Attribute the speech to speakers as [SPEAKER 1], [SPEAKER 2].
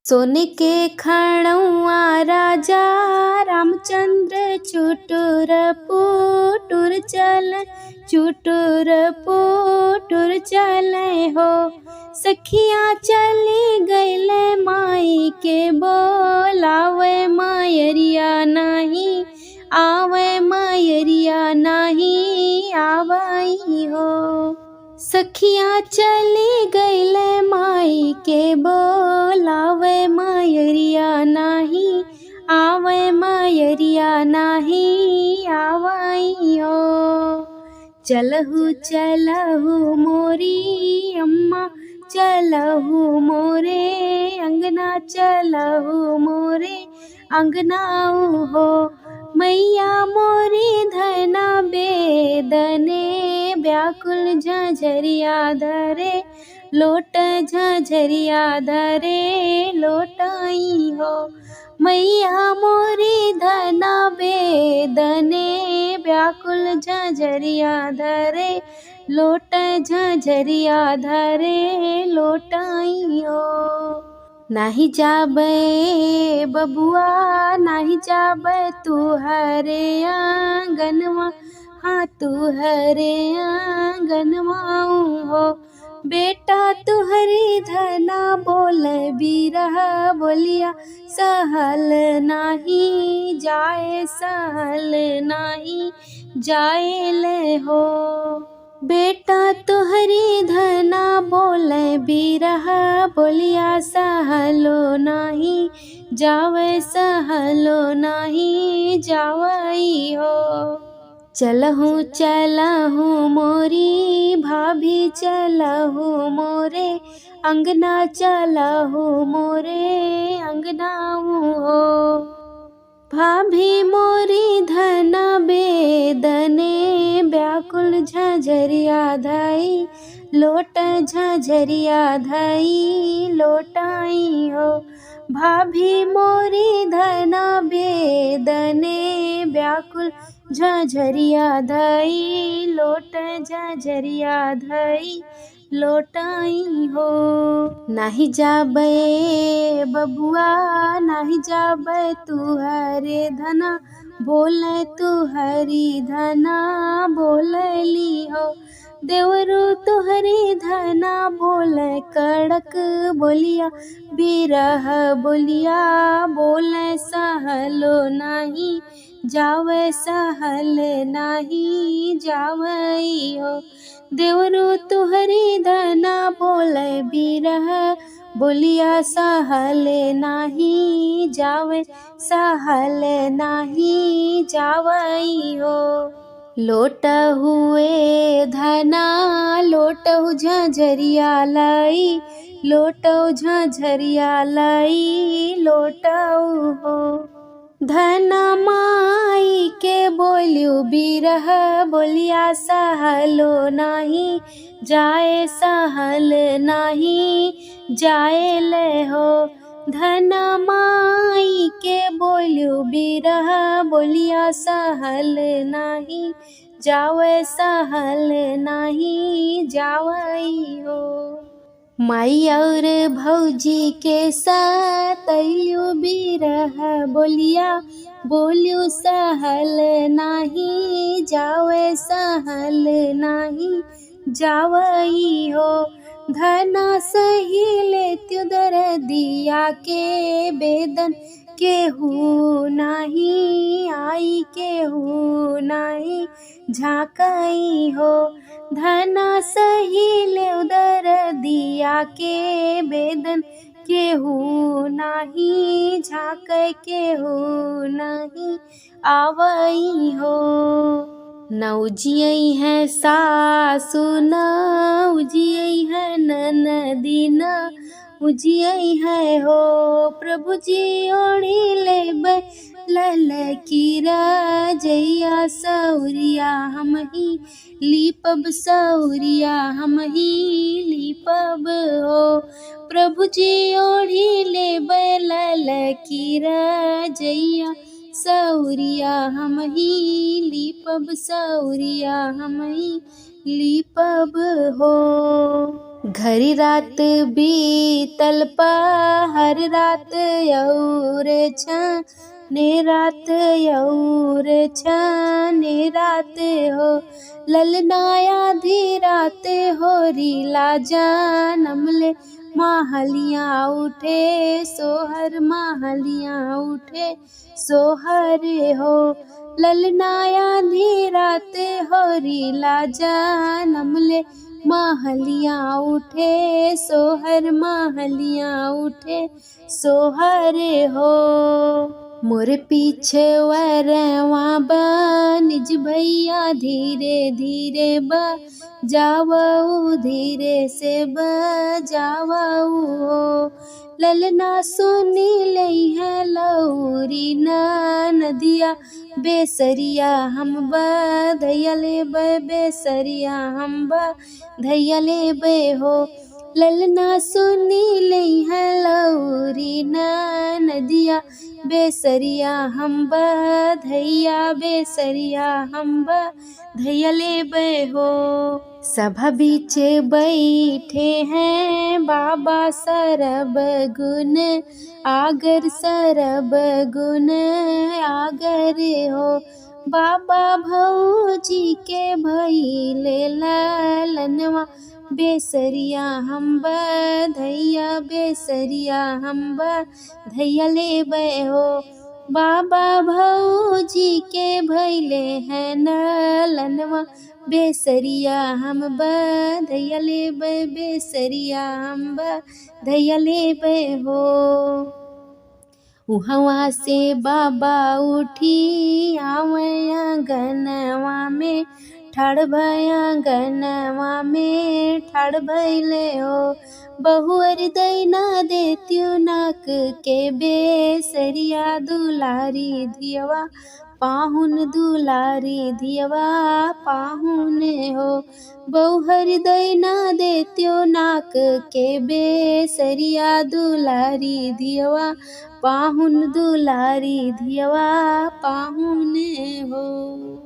[SPEAKER 1] सोने के खड़उआ राजा रामचंद्र चुटुर पुटुर चले, चुटुर पुटुर चले हो। सखियाँ चली गईले माई के बोलावे, मायरिया नहीं आवे, मायरिया नहीं आवई हो। सखियाँ चली गईले माई के बोलावे, मायरिया नहीं आवे, मायरिया नहीं आवई हो। चलहु चलहु मोरी अम्मा, चलहु मोरे अंगना, चलहु मोरे अंगनाऊ हो। मैया मोरी धना बेदने व्याकुल झझरिया धरे, लोट झझरिया धरे लोटाई हो। मैया मोरी धना बेदने व्याकुल झझरिया धरे, लोट झझरिया धरे लोटाई हो। नाही जाबे बबुआ नाही जाबे तू हरे आंगनवा, हाँ तू हरे आंगनवा हो। बेटा तुहरी धना बोल बिरह बोलिया, सहल नाही जाए, सहल नाही जाए ले हो। बेटा तुहरी धना बोले बिरह बोलिया, सहलो नाही जावे, सहलो नाही जावई हो। चलहु चलहु मोरी भाभी, चलहु मोरे अंगना, चलहु मोरे अंगनाऊ हो। भाभी मोरी धना बेदने व्याकुल झझरिया धई, लोट झझरिया धई लोटाई हो। भाभी मोरी धना बेदने व्याकुल झझरिया धई, लोट झझरिया धई लोटाई हो। नाही जाबे बबुआ नाही जाबे तू हरे धना, बोले तू हरी धना बोलली हो। देवरू तुहरी धना बोले कड़क बोलिया, बिरह बोलिया बोले सहलो नहीं जावे, सहल नहीं जावई हो। देवरू तुहरी धना बोले बिरह बोलिया, सहल नाही जावे, सहल नाही जावई हो। लोट हुए धना लोटहु झझरिया लाई, लोटहु झझरिया लाई लोटहु हो। धना माई के बोलियो बिरह बोलिया, सहलो नाही जाए, सहल नाही जाए ले हो। धना माई के बोलियो बिरह बोलिया, सहल नाही जावे, सहल नाही जावई हो। माई और भौजी के साथ अइलू बिरह बोलिया, बोलियो सहल नाही जावे, सहल नाही जावई हो। धना सहिले त्युदर दिया के बेदन, केहू नाही आई, केहू नाही झाकई हो। धना सहिले उदर दिया के बेदन, केहू नाही झाके, केहू नाही आवई हो। नौजियई है सासु, नौजियई है ननदी, नौजियई है हो। प्रभु जी ओढ़ी लेबै लल की रजैया, सौरिया हम ही लीपब, सौरिया हम ही लीपब हो। प्रभु जी ओढ़ी लेबै लल की रजैया, सौरिया हम ही लीपब, सौरिया हम ही लीपब हो। घरी रात बीतल पहर रात यौरे छने रात यौरे छने रात हो। ललनाया धी रात हो रीला जनम ले महलियाँ उठे सोहर महलियाँ उठे सोहर हो। ललनाया धी रात हो रीला जनम ले महलियाँ उठे सोहर महलियाँ उठे सोहर हो। मोर पीछे वरवा बनिज भैया धीरे धीरे बजावऊ धीरे से बजावऊ हो। ललना सुनी लई है लौरी नदिया बेसरिया हम बधयले बेसरिया हम बधयले बे हो। ललना सुनी लई है लौरी नदिया बेसरिया हम बधैया बेसरिया हम बधयले बे हो। सभा बीचे बैठे हैं बाबा सरब गुण आगर सरब गुण आगर हो। बाबा भौजी के भैले ललनवा बेसरिया हम बधैया बेसरिया हम बधयले बे हो। बाबा भौजी के भैले हैं ललनवा बेसरिया हम बधयले बे बेसरिया हम बधयले बे हो। उहवा से बाबा उठी आवया गनवा में ठाड़ भया गनवा में ठाड़ भैले हो। बहुअर दैना देत्यु नाक के बेसरिया दुलारी धियवा पाहुन दुलारी धियवा पाहुन हो। बहुहर दैना देत्यो नाक के बेसरिया दुलारी धियवा पाहुन दुलारी धियवा पाहुन हो।